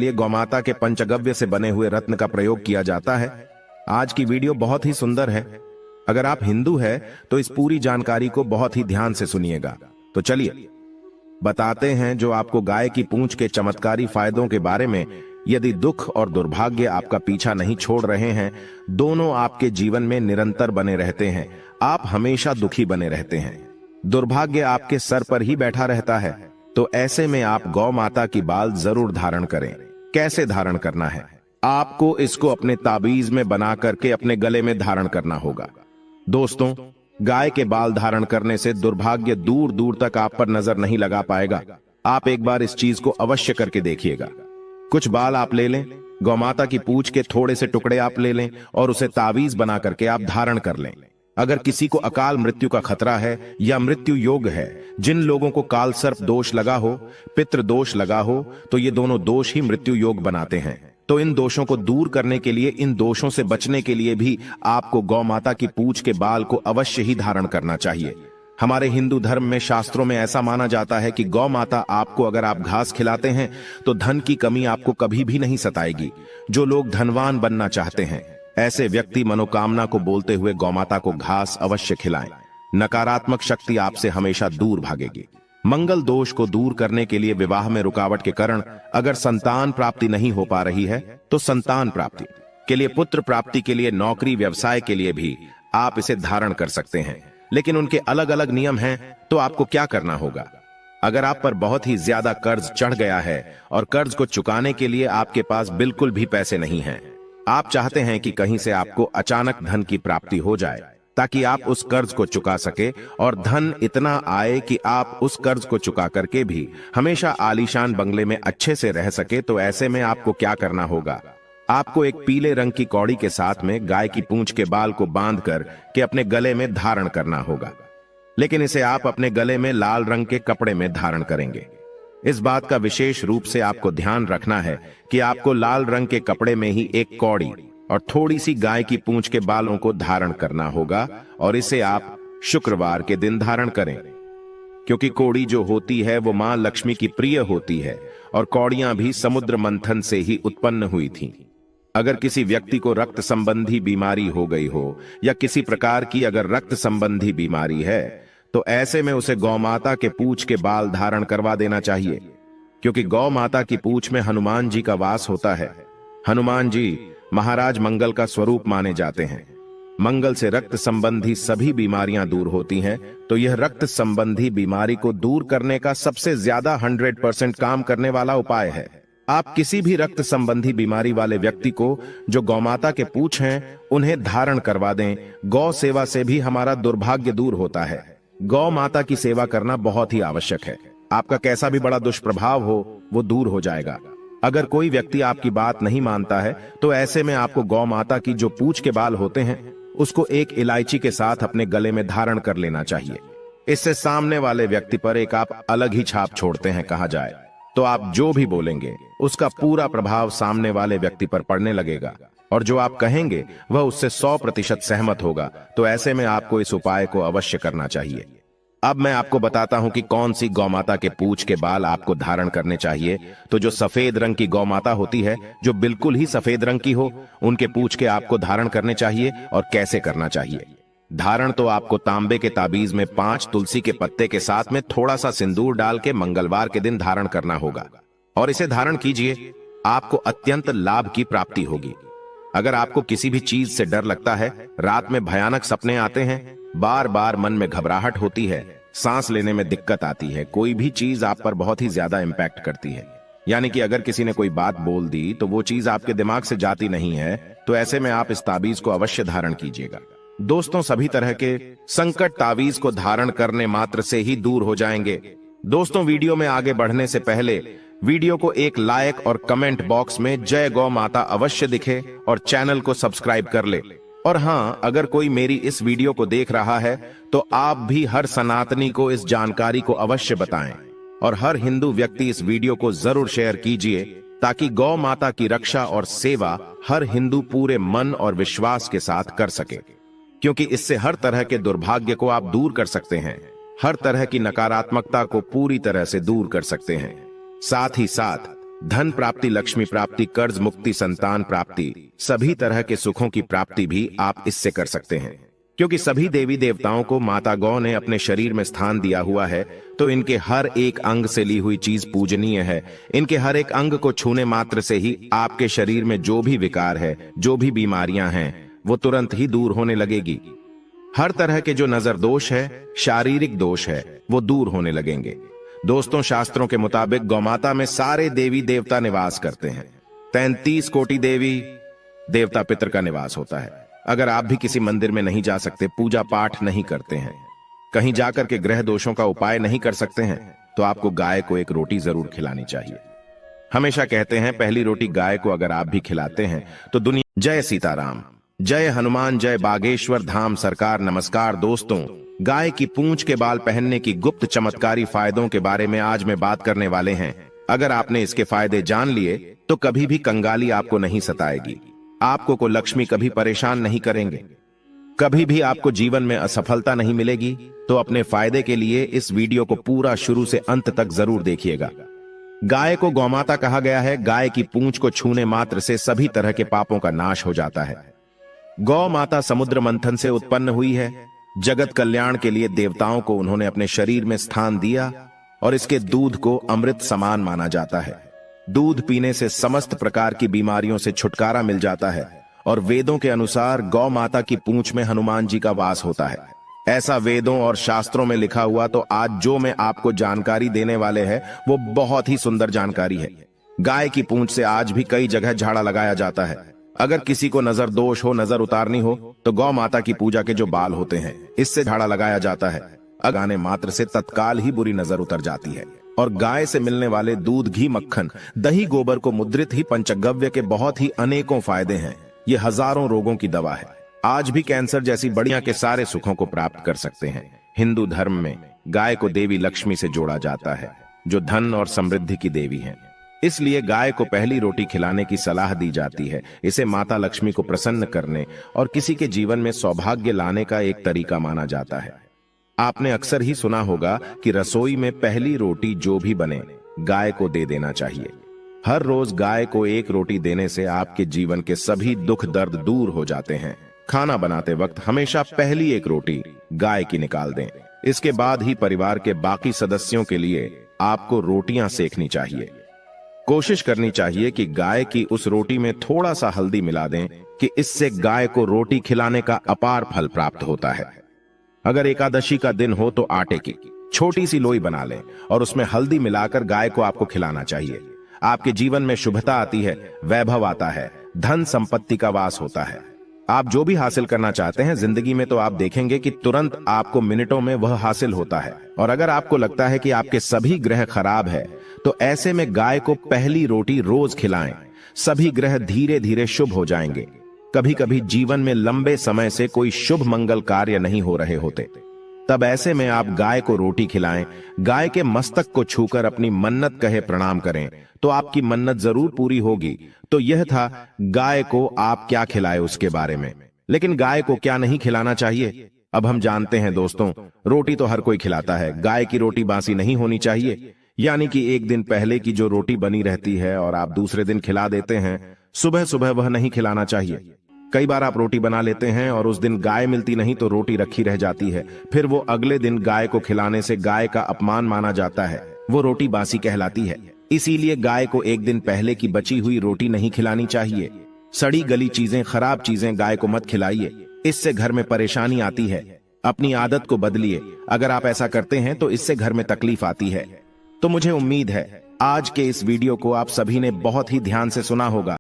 लिए गौमाता के पंचगव्य से बने हुए रत्न का प्रयोग किया जाता है। आज की वीडियो बहुत ही सुंदर है। अगर आप हिंदू हैं तो इस पूरी जानकारी को बहुत ही ध्यान से सुनिएगा। तो चलिए बताते हैं जो आपको गाय की पूंछ के चमत्कारी फायदों के बारे में। यदि दुख और दुर्भाग्य आपका पीछा नहीं छोड़ रहे हैं, दोनों आपके जीवन में निरंतर बने रहते हैं, आप हमेशा दुखी बने रहते हैं, दुर्भाग्य आपके सर पर ही बैठा रहता है, तो ऐसे में आप गौ माता की बाल जरूर धारण करें। कैसे धारण करना है? आपको इसको अपने ताबीज में बना करके अपने गले में धारण करना होगा। दोस्तों, गाय के बाल धारण करने से दुर्भाग्य दूर दूर तक आप पर नजर नहीं लगा पाएगा। आप एक बार इस चीज को अवश्य करके देखिएगा। कुछ बाल आप ले लें, गौमाता की पूंछ के थोड़े से टुकड़े आप ले लें और उसे ताबीज बना करके आप धारण कर लें। अगर किसी को अकाल मृत्यु का खतरा है या मृत्यु योग है, जिन लोगों को काल सर्प दोष लगा हो, पितृ दोष लगा हो, तो ये दोनों दोष ही मृत्यु योग बनाते हैं। तो इन दोषों को दूर करने के लिए, इन दोषों से बचने के लिए भी आपको गौ माता की पूंछ के बाल को अवश्य ही धारण करना चाहिए। हमारे हिंदू धर्म में, शास्त्रों में ऐसा माना जाता है कि गौ माता आपको अगर आप घास खिलाते हैं तो धन की कमी आपको कभी भी नहीं सताएगी। जो लोग धनवान बनना चाहते हैं, ऐसे व्यक्ति मनोकामना को बोलते हुए गौमाता को घास अवश्य खिलाएं। नकारात्मक शक्ति आपसे हमेशा दूर भागेगी। मंगल दोष को दूर करने के लिए, विवाह में रुकावट के कारण अगर संतान प्राप्ति नहीं हो पा रही है, तो संतान प्राप्ति के लिए, पुत्र प्राप्ति के लिए, नौकरी व्यवसाय के लिए भी आप इसे धारण कर सकते हैं। लेकिन उनके अलग अलग नियम हैं। तो आपको क्या करना होगा? अगर आप पर बहुत ही ज्यादा कर्ज चढ़ गया है और कर्ज को चुकाने के लिए आपके पास बिल्कुल भी पैसे नहीं हैं, आप चाहते हैं कि कहीं से आपको अचानक धन की प्राप्ति हो जाए ताकि आप उस कर्ज को चुका सके और धन इतना आए कि आप उस कर्ज को चुका करके भी हमेशा आलीशान बंगले में अच्छे से रह सके, तो ऐसे में आपको क्या करना होगा? आपको एक पीले रंग की कौड़ी के साथ में गाय की पूंछ के बाल को बांध कर के अपने गले में धारण करना होगा। लेकिन इसे आप अपने गले में लाल रंग के कपड़े में धारण करेंगे। इस बात का विशेष रूप से आपको ध्यान रखना है कि आपको लाल रंग के कपड़े में ही एक कौड़ी और थोड़ी सी गाय की पूंछ के बालों को धारण करना होगा, और इसे आप शुक्रवार के दिन धारण करें, क्योंकि कौड़ी जो होती है वो मां लक्ष्मी की प्रिय होती है और कौड़ियां भी समुद्र मंथन से ही उत्पन्न हुई थीं। अगर किसी व्यक्ति को रक्त संबंधी बीमारी हो गई हो या किसी प्रकार की अगर रक्त संबंधी बीमारी है, तो ऐसे में उसे गौ माता के पूंछ के बाल धारण करवा देना चाहिए, क्योंकि गौ माता की पूंछ में हनुमान जी का वास होता है। हनुमान जी महाराज मंगल का स्वरूप माने जाते हैं। मंगल से रक्त संबंधी सभी बीमारियां दूर होती हैं, तो यह रक्त संबंधी बीमारी को दूर करने का सबसे ज्यादा 100% काम करने वाला उपाय है। आप किसी भी रक्त संबंधी बीमारी वाले व्यक्ति को जो गौमाता के पूंछ हैं, उन्हें धारण करवा दें। गौ सेवा से भी हमारा दुर्भाग्य दूर होता है। गौ माता की सेवा करना बहुत ही आवश्यक है। आपका कैसा भी बड़ा दुष्प्रभाव हो, वो दूर हो जाएगा। अगर कोई व्यक्ति आपकी बात नहीं मानता है, तो ऐसे में आपको गौ माता की जो पूंछ के बाल होते हैं, उसको एक इलायची के साथ अपने गले में धारण कर लेना चाहिए। इससे सामने वाले व्यक्ति पर एक आप अलग ही छाप छोड़ते हैं कहा जाए। तो आप जो भी बोलेंगे उसका पूरा प्रभाव सामने वाले व्यक्ति पर पड़ने लगेगा, और जो आप कहेंगे वह उससे 100% सहमत होगा। तो ऐसे में आपको इस उपाय को अवश्य करना चाहिए। अब मैं आपको बताता हूं कि कौन सी गौमाता के पूंछ के बाल आपको धारण करने चाहिए। तो जो सफेद रंग की गौमाता होती है, जो बिल्कुल ही सफेद रंग की हो, उनके पूंछ के आपको धारण करने चाहिए। और कैसे करना चाहिए? धारण तो आपको तांबे के ताबीज में 5 तुलसी के पत्ते के साथ में थोड़ा सा सिंदूर डाल के मंगलवार के दिन धारण करना होगा, और इसे धारण कीजिए। आपको अत्यंत लाभ की प्राप्ति होगी। अगर आपको किसी भी चीज से डर लगता है, रात में भयानक सपने आते हैं, बार बार मन में घबराहट होती है, सांस लेने में दिक्कत आती है, कोई भी चीज आप पर बहुत ही ज्यादा इंपैक्ट करती है, यानी कि अगर किसी ने कोई बात बोल दी तो वो चीज आपके दिमाग से जाती नहीं है, तो ऐसे में आप इस ताबीज को अवश्य धारण कीजिएगा। दोस्तों, सभी तरह के संकट ताबीज को धारण करने मात्र से ही दूर हो जाएंगे। दोस्तों, वीडियो में आगे बढ़ने से पहले वीडियो को एक लाइक और कमेंट बॉक्स में जय गौ माता अवश्य दिखे और चैनल को सब्सक्राइब कर ले। और हाँ, अगर कोई मेरी इस वीडियो को देख रहा है तो आप भी हर सनातनी को इस जानकारी को अवश्य बताएं, और हर हिंदू व्यक्ति इस वीडियो को जरूर शेयर कीजिए, ताकि गौ माता की रक्षा और सेवा हर हिंदू पूरे मन और विश्वास के साथ कर सके, क्योंकि इससे हर तरह के दुर्भाग्य को आप दूर कर सकते हैं, हर तरह की नकारात्मकता को पूरी तरह से दूर कर सकते हैं। साथ ही साथ धन प्राप्ति, लक्ष्मी प्राप्ति, कर्ज मुक्ति, संतान प्राप्ति, सभी तरह के सुखों की प्राप्ति भी आप इससे कर सकते हैं। क्योंकि सभी देवी देवताओं को माता गौ ने अपने शरीर में स्थान दिया हुआ है, तो इनके हर एक अंग से ली हुई चीज पूजनीय है। इनके हर एक अंग को छूने मात्र से ही आपके शरीर में जो भी विकार है, जो भी बीमारियां हैं, वो तुरंत ही दूर होने लगेगी। हर तरह के जो नजर दोष है, शारीरिक दोष है, वो दूर होने लगेंगे। दोस्तों, शास्त्रों के मुताबिक गौमाता में सारे देवी देवता निवास करते हैं। 33 कोटि देवी देवता पितर का निवास होता है। अगर आप भी किसी मंदिर में नहीं जा सकते, पूजा पाठ नहीं करते हैं, कहीं जाकर के ग्रह दोषों का उपाय नहीं कर सकते हैं, तो आपको गाय को एक रोटी जरूर खिलानी चाहिए। हमेशा कहते हैं पहली रोटी गाय को अगर आप भी खिलाते हैं तो दुनिया। जय सीताराम, जय हनुमान, जय बागेश्वर धाम सरकार। नमस्कार दोस्तों, गाय की पूंछ के बाल पहनने की गुप्त चमत्कारी फायदों के बारे में आज मैं बात करने वाले हैं। अगर आपने इसके फायदे जान लिए तो कभी भी कंगाली आपको नहीं सताएगी, आपको को लक्ष्मी कभी परेशान नहीं करेंगे, कभी भी आपको जीवन में असफलता नहीं मिलेगी। तो अपने फायदे के लिए इस वीडियो को पूरा शुरू से अंत तक जरूर देखिएगा। गाय को गौमाता कहा गया है। गाय की पूंछ को छूने मात्र से सभी तरह के पापों का नाश हो जाता है। गौ माता समुद्र मंथन से उत्पन्न हुई है। जगत कल्याण के लिए देवताओं को उन्होंने अपने शरीर में स्थान दिया और इसके दूध को अमृत समान माना जाता है। दूध पीने से समस्त प्रकार की बीमारियों से छुटकारा मिल जाता है और वेदों के अनुसार गौ माता की पूंछ में हनुमान जी का वास होता है। ऐसा वेदों और शास्त्रों में लिखा हुआ। तो आज जो मैं आपको जानकारी देने वाले हैं वो बहुत ही सुंदर जानकारी है। गाय की पूंछ से आज भी कई जगह झाड़ा लगाया जाता है। अगर किसी को नजर दोष हो, नजर उतारनी हो, तो गौ माता की पूजा के जो बाल होते हैं, इससे झाड़ा लगाया जाता है। लगाने मात्र से तत्काल ही बुरी नजर उतर जाती है। और गाय से मिलने वाले दूध, घी, मक्खन, दही, गोबर को मुद्रित ही पंचगव्य के बहुत ही अनेकों फायदे हैं। ये हजारों रोगों की दवा है। आज भी कैंसर जैसी बढ़िया के सारे सुखों को प्राप्त कर सकते हैं। हिंदू धर्म में गाय को देवी लक्ष्मी से जोड़ा जाता है, जो धन और समृद्धि की देवी है। इसलिए गाय को पहली रोटी खिलाने की सलाह दी जाती है। इसे माता लक्ष्मी को प्रसन्न करने और किसी के जीवन में सौभाग्य लाने का एक तरीका माना जाता है। आपने अक्सर ही सुना होगा कि रसोई में पहली रोटी जो भी बने, गाय को दे देना चाहिए। हर रोज गाय को एक रोटी देने से आपके जीवन के सभी दुख दर्द दूर हो जाते हैं। खाना बनाते वक्त हमेशा पहली एक रोटी गाय की निकाल दें। इसके बाद ही परिवार के बाकी सदस्यों के लिए आपको रोटियां सेकनी चाहिए। कोशिश करनी चाहिए कि गाय की उस रोटी में थोड़ा सा हल्दी मिला दें कि इससे गाय को रोटी खिलाने का अपार फल प्राप्त होता है। अगर एकादशी का दिन हो तो आटे की छोटी सी लोई बना लें और उसमें हल्दी मिलाकर गाय को आपको खिलाना चाहिए। आपके जीवन में शुभता आती है, वैभव आता है, धन संपत्ति का वास होता है। आप जो भी हासिल करना चाहते हैं जिंदगी में, तो आप देखेंगे कि तुरंत आपको मिनटों में वह हासिल होता है। और अगर आपको लगता है कि आपके सभी ग्रह खराब है, तो ऐसे में गाय को पहली रोटी रोज खिलाएं। सभी ग्रह धीरे धीरे शुभ हो जाएंगे। कभी कभी जीवन में लंबे समय से कोई शुभ मंगल कार्य नहीं हो रहे होते, तब ऐसे में आप गाय को रोटी खिलाएं। गाय के मस्तक को छूकर अपनी मन्नत कहे प्रणाम करें, तो आपकी मन्नत जरूर पूरी होगी। तो यह था गाय को आप क्या खिलाए उसके बारे में। लेकिन गाय को क्या नहीं खिलाना चाहिए, अब हम जानते हैं दोस्तों। रोटी तो हर कोई खिलाता है। गाय की रोटी बासी नहीं होनी चाहिए, यानी कि एक दिन पहले की जो रोटी बनी रहती है और आप दूसरे दिन खिला देते हैं, सुबह सुबह वह नहीं खिलाना चाहिए। कई बार आप रोटी बना लेते हैं और उस दिन गाय मिलती नहीं तो रोटी रखी रह जाती है। फिर वो अगले दिन गाय को खिलाने से गाय का अपमान माना जाता है, वो रोटी बासी कहलाती है। इसीलिए गाय को एक दिन पहले की बची हुई रोटी नहीं खिलानी चाहिए। सड़ी गली चीजें, खराब चीजें गाय को मत खिलाइए, इससे घर में परेशानी आती है। अपनी आदत को बदलिए। अगर आप ऐसा करते हैं तो इससे घर में तकलीफ आती है। तो मुझे उम्मीद है आज के इस वीडियो को आप सभी ने बहुत ही ध्यान से सुना होगा।